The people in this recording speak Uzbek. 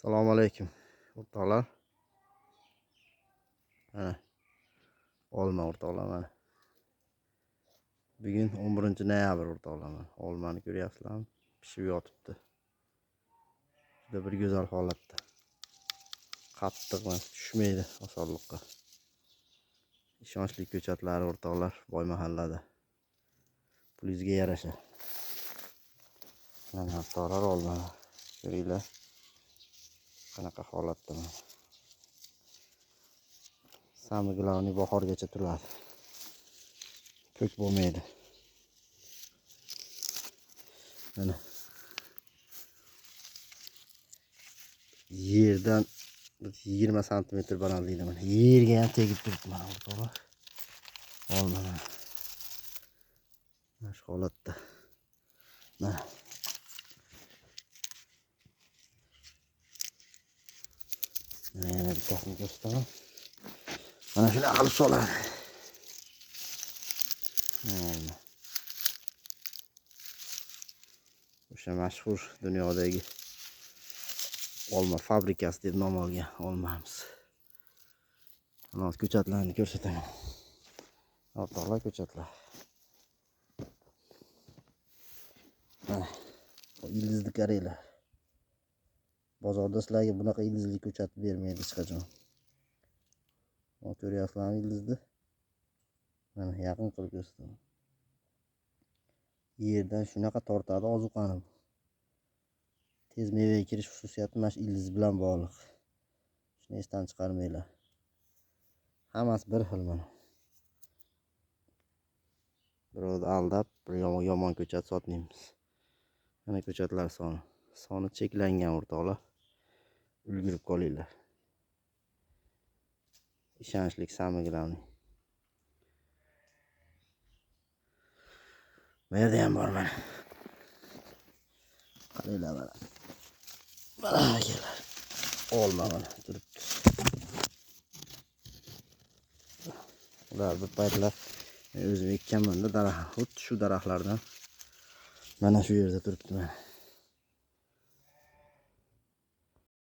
Assalomu alaykum o'rtoqlar. Mana olma o'rtoqlar mana. Bugun 11-noyabr o'rtoqlar. Olmani ko'ryapsizlarmi? Pishib yotibdi. Juda bir go'zal holatda. Qattiq emas, tushmaydi osonlikqa. Ishonchli ko'chatlari o'rtoqlar boy mahallada. Pulingizga yarasha. Mana o'rtoqlar olma. Ko'ringlar. Qanaqa holatda mana. Samiglavni bahorgacha turadi. Ko'k bo'lmaydi. Mana yerdan 20 santimetr balandlikda mana yerga ham tegib turibdi mana o'rtoqlar. Olma mana. Mana shu holatda. Mana. Mana bittasini ko'rsataman. Mana shuni olib soladi. Olma. O'sha mashhur dunyodagi olma fabrikasi deb nom olgan olmamiz. Mana ko'chatlarni ko'rsataman. O'rtoqlar ko'chatlar. Mana ildizli qaranglar. Bozorda sizlarga bunaqa ildizli ko'chat bermaydi hech qachon. Mana ko'ryapsizlarmi ildizni? Mana yaqin qilib ko'rsataman. Yerdan shunaqa tortadi ozuqani. Tez mevaga kirish xususiyati mana shu ildiz bilan bog'liq. Shuni esdan chiqarmanglar. Hammasi bir xil mana. Birovni aldab, bir yomon ko'chat sotmaymiz. Mana ko'chatlar soni cheklangan o'rtoqlar. Ulgurib qolinglar. Ishonchli samiglavni. Bu yerda ham bor mana. Qaranglar mana. Mana akalar. Olma mana turibdi. Ular bir paytlar o'zim ekkanman-da daraxt. Xuddi shu daraxtlardan mana shu yerda turibdi mana.